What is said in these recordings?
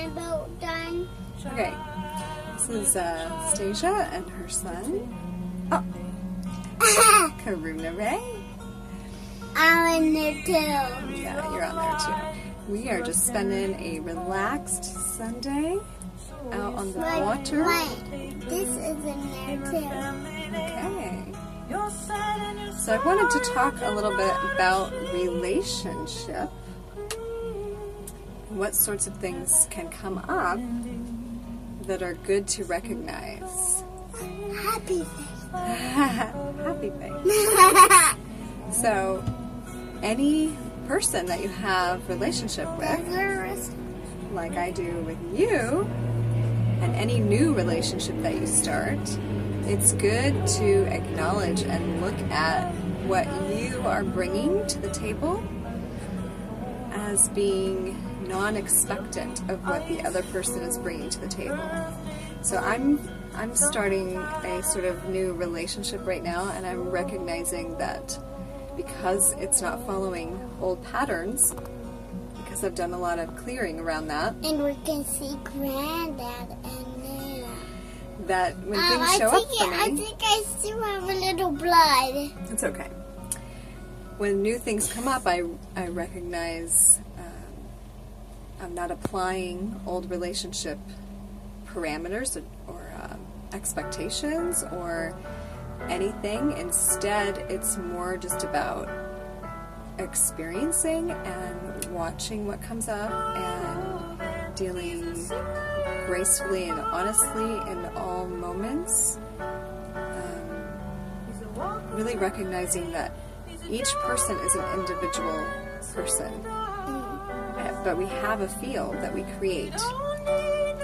rainbow done? Okay, this is Stasia and her son. Oh, Karuna Ray. I'm in there too. Yeah, you're on there too. We are just spending a relaxed Sunday out on the water. Wait, this is in there too. Okay. So I wanted to talk a little bit about relationship. What sorts of things can come up that are good to recognize? Happy face. Happy face. So, any person that you have relationship with, like I do with you, and any new relationship that you start, it's good to acknowledge and look at what you are bringing to the table as being non-expectant of what the other person is bringing to the table. So I'm starting a sort of new relationship right now, and I'm recognizing that because it's not following old patterns, because I've done a lot of clearing around that. And we can see Granddad and Nana. That when things show up for me... I think I still have a little blood. It's okay. When new things come up, I recognize I'm not applying old relationship parameters or expectations or anything. Instead, it's more just about experiencing and watching what comes up and dealing gracefully and honestly in all moments. Really recognizing that each person is an individual person, but we have a field that we create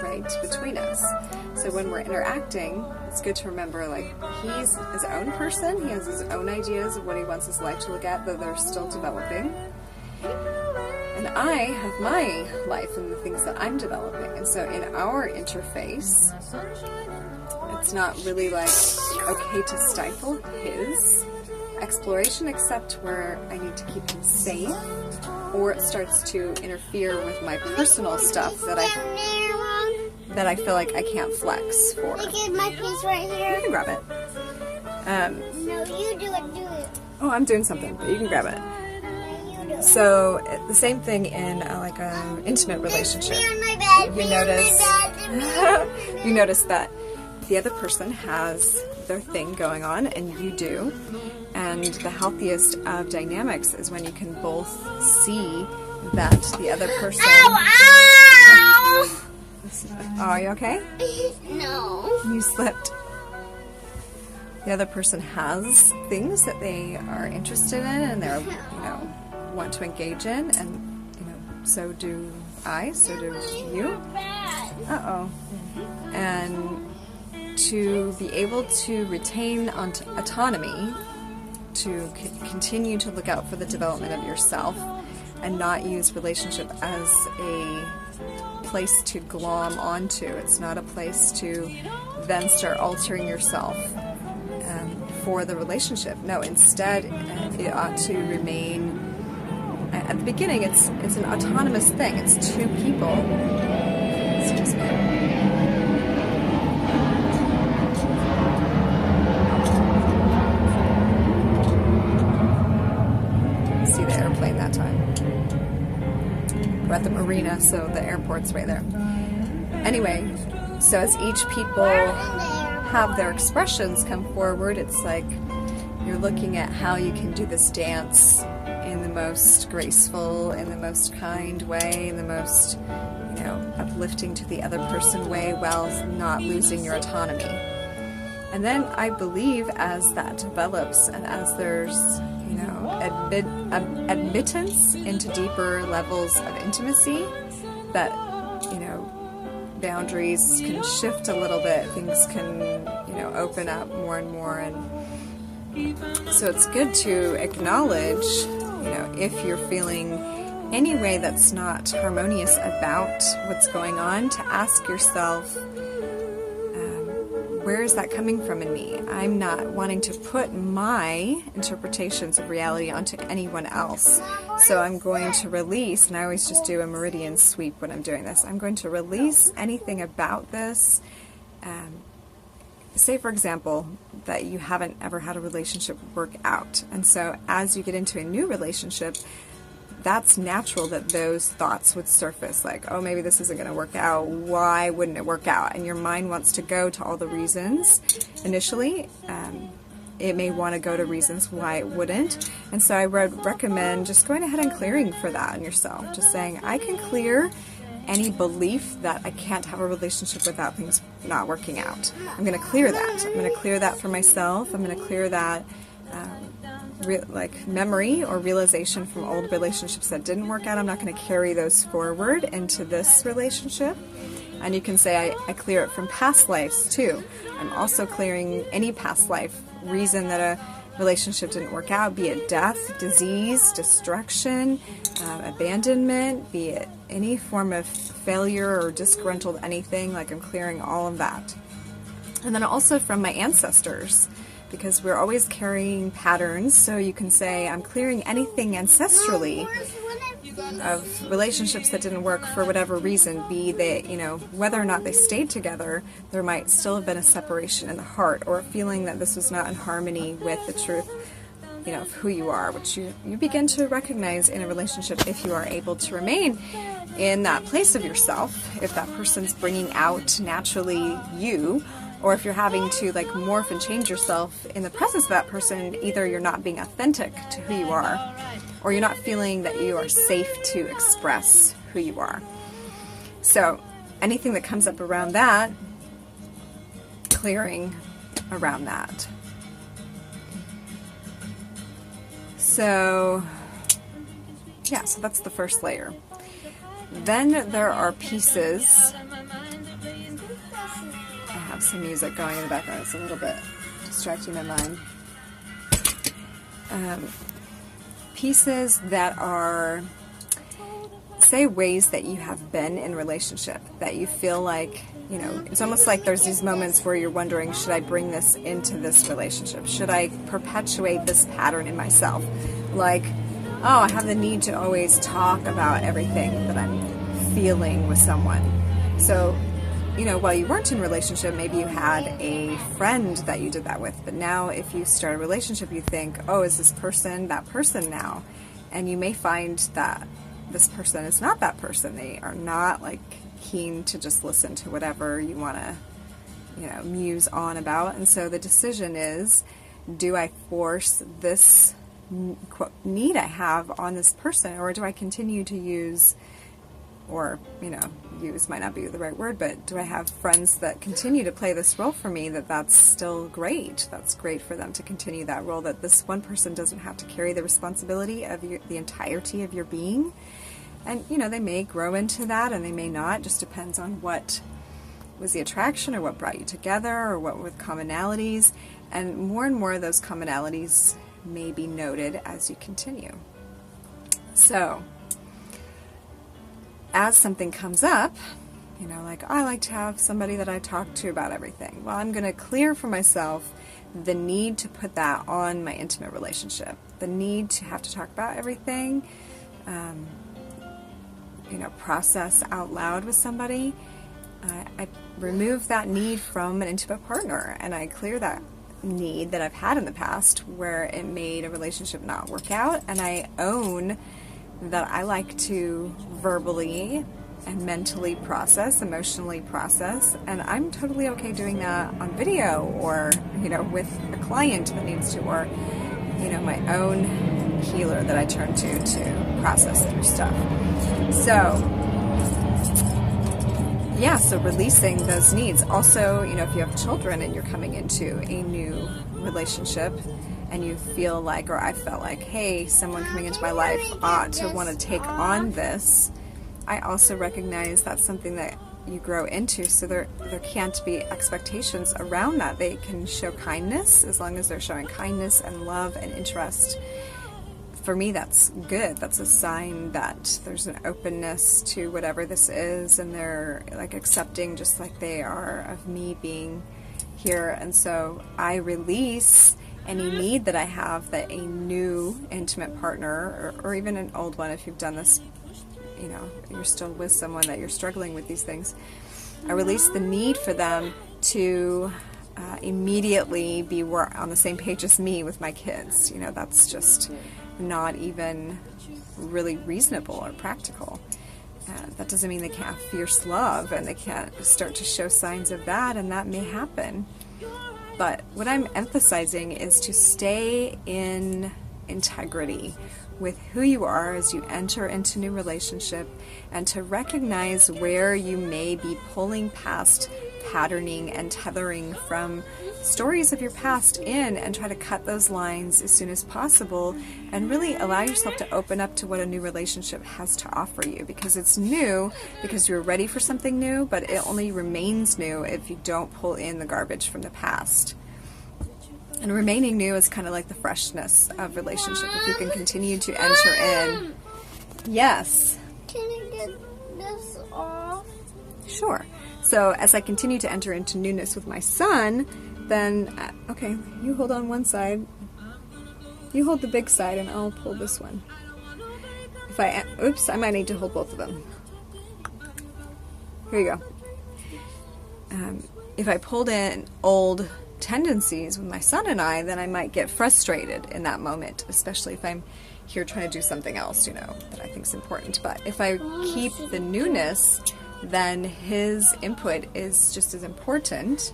right between us. So when we're interacting, it's good to remember, like, he's his own person, he has his own ideas of what he wants his life to look at, though they're still developing. And I have my life and the things that I'm developing. And so in our interface, it's not really like okay to stifle his exploration, except where I need to keep him safe, or it starts to interfere with my personal stuff that I feel like I can't flex for. Look at my piece right here. You can grab it. No, you do it. Oh, I'm doing something, but you can grab it. No, you do it. So the same thing in like an intimate relationship. Me on my bed. You notice that the other person has their thing going on, and you do. And the healthiest of dynamics is when you can both see that the other person... Ow! Oh, are you okay? No. You slipped. The other person has things that they are interested in and they're, want to engage in, and, so do I, so do you. Uh-oh. And to be able to retain autonomy, to continue to look out for the development of yourself and not use relationship as a place to glom onto. It's not a place to then start altering yourself for the relationship. No, instead it ought to remain, at the beginning it's an autonomous thing. It's two people. Excuse me. See the airplane that time. We're at the marina, so the airport's right there. Anyway, so as each people have their expressions come forward, it's like you're looking at how you can do this dance in the most graceful, in the most kind way, in the most, uplifting to the other person way, while not losing your autonomy. And then I believe as that develops and as there's, admittance into deeper levels of intimacy, that, boundaries can shift a little bit, things can, open up more and more. And so it's good to acknowledge, if you're feeling any way that's not harmonious about what's going on, to ask yourself, where is that coming from in me? I'm not wanting to put my interpretations of reality onto anyone else. So I'm going to release, and I always just do a meridian sweep when I'm doing this. I'm going to release anything about this. Say, for example, that you haven't ever had a relationship work out. And so as you get into a new relationship, that's natural that those thoughts would surface, like, oh, maybe this isn't going to work out. Why wouldn't it work out? And your mind wants to go to all the reasons initially. It may want to go to reasons why it wouldn't. And so I would recommend just going ahead and clearing for that in yourself. Just saying, I can clear any belief that I can't have a relationship without things not working out. I'm going to clear that. I'm going to clear that for myself. I'm going to clear that memory or realization from old relationships that didn't work out. I'm not going to carry those forward into this relationship. And you can say I clear it from past lives too. I'm also clearing any past life reason that a relationship didn't work out, be it death, disease, destruction, abandonment, be it any form of failure or disgruntled anything. Like, I'm clearing all of that. And then also from my ancestors, because we're always carrying patterns. So you can say, I'm clearing anything ancestrally of relationships that didn't work for whatever reason, be they, whether or not they stayed together, there might still have been a separation in the heart, or a feeling that this was not in harmony with the truth, of who you are, which you begin to recognize in a relationship if you are able to remain in that place of yourself, if that person's bringing out naturally you, or if you're having to morph and change yourself in the presence of that person. Either you're not being authentic to who you are, or you're not feeling that you are safe to express who you are. So anything that comes up around that, clearing around that. So yeah, so that's the first layer. Then there are pieces. I have some music going in the background. It's a little bit distracting my mind. Pieces that are, say, ways that you have been in relationship, that you feel like, it's almost like there's these moments where you're wondering, should I bring this into this relationship? Should I perpetuate this pattern in myself? Like, oh, I have the need to always talk about everything that I'm feeling with someone. So, while you weren't in a relationship, maybe you had a friend that you did that with. But now if you start a relationship, you think, oh, is this person that person now? And you may find that this person is not that person. They are not keen to just listen to whatever you want to, muse on about. And so the decision is, do I force this need I have on this person, or do I continue to use, or, use might not be the right word, but do I have friends that continue to play this role for me, that's still great? That's great for them to continue that role, that this one person doesn't have to carry the responsibility of the entirety of your being. And, they may grow into that and they may not. It just depends on what was the attraction, or what brought you together, or what were the commonalities. And more of those commonalities may be noted as you continue. So, as something comes up, I like to have somebody that I talk to about everything. Well, I'm going to clear for myself the need to put that on my intimate relationship. The need to have to talk about everything, process out loud with somebody. I remove that need from an intimate partner, and I clear that need that I've had in the past where it made a relationship not work out, and I own that I like to verbally and mentally process, emotionally process, and I'm totally okay doing that on video, or with a client that needs to, or my own healer that I turn to process through stuff. So yeah, so releasing those needs. Also, if you have children and you're coming into a new relationship and you feel like, or I felt like, hey, someone coming into my life ought to want to take on this, I also recognize that's something that you grow into, so there can't be expectations around that. They can show kindness as long as they're showing kindness and love and interest. For me, that's good. That's a sign that there's an openness to whatever this is, and they're accepting, just like they are, of me being here, and so I release any need that I have that a new intimate partner, or even an old one, if you've done this, you're still with someone that you're struggling with these things. I release the need for them to immediately be on the same page as me with my kids. That's just not even really reasonable or practical. That doesn't mean they can't have fierce love and they can't start to show signs of that, and that may happen. But what I'm emphasizing is to stay in integrity with who you are as you enter into new relationship, and to recognize where you may be pulling past patterning and tethering from stories of your past in, and try to cut those lines as soon as possible, and really allow yourself to open up to what a new relationship has to offer you, because it's new, because you're ready for something new, but it only remains new if you don't pull in the garbage from the past. And remaining new is kind of like the freshness of relationship. If you can continue to enter in. Yes? Can I get this off? Sure. So as I continue to enter into newness with my son, then, okay, you hold on one side. You hold the big side and I'll pull this one. Oops, I might need to hold both of them. Here you go. If I pulled in old tendencies with my son and I, then I might get frustrated in that moment, especially if I'm here trying to do something else, that I think is important. But if I keep the newness, then his input is just as important,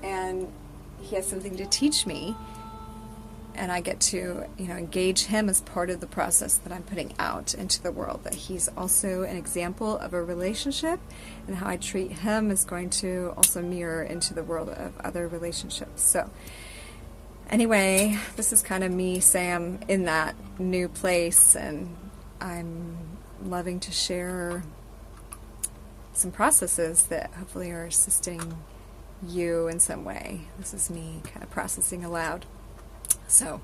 and he has something to teach me, and I get to, engage him as part of the process that I'm putting out into the world, that he's also an example of a relationship, and how I treat him is going to also mirror into the world of other relationships. So anyway, this is kind of me saying I'm in that new place, and I'm loving to share some processes that hopefully are assisting you in some way. This is me kind of processing aloud. So,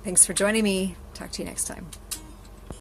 thanks for joining me. Talk to you next time.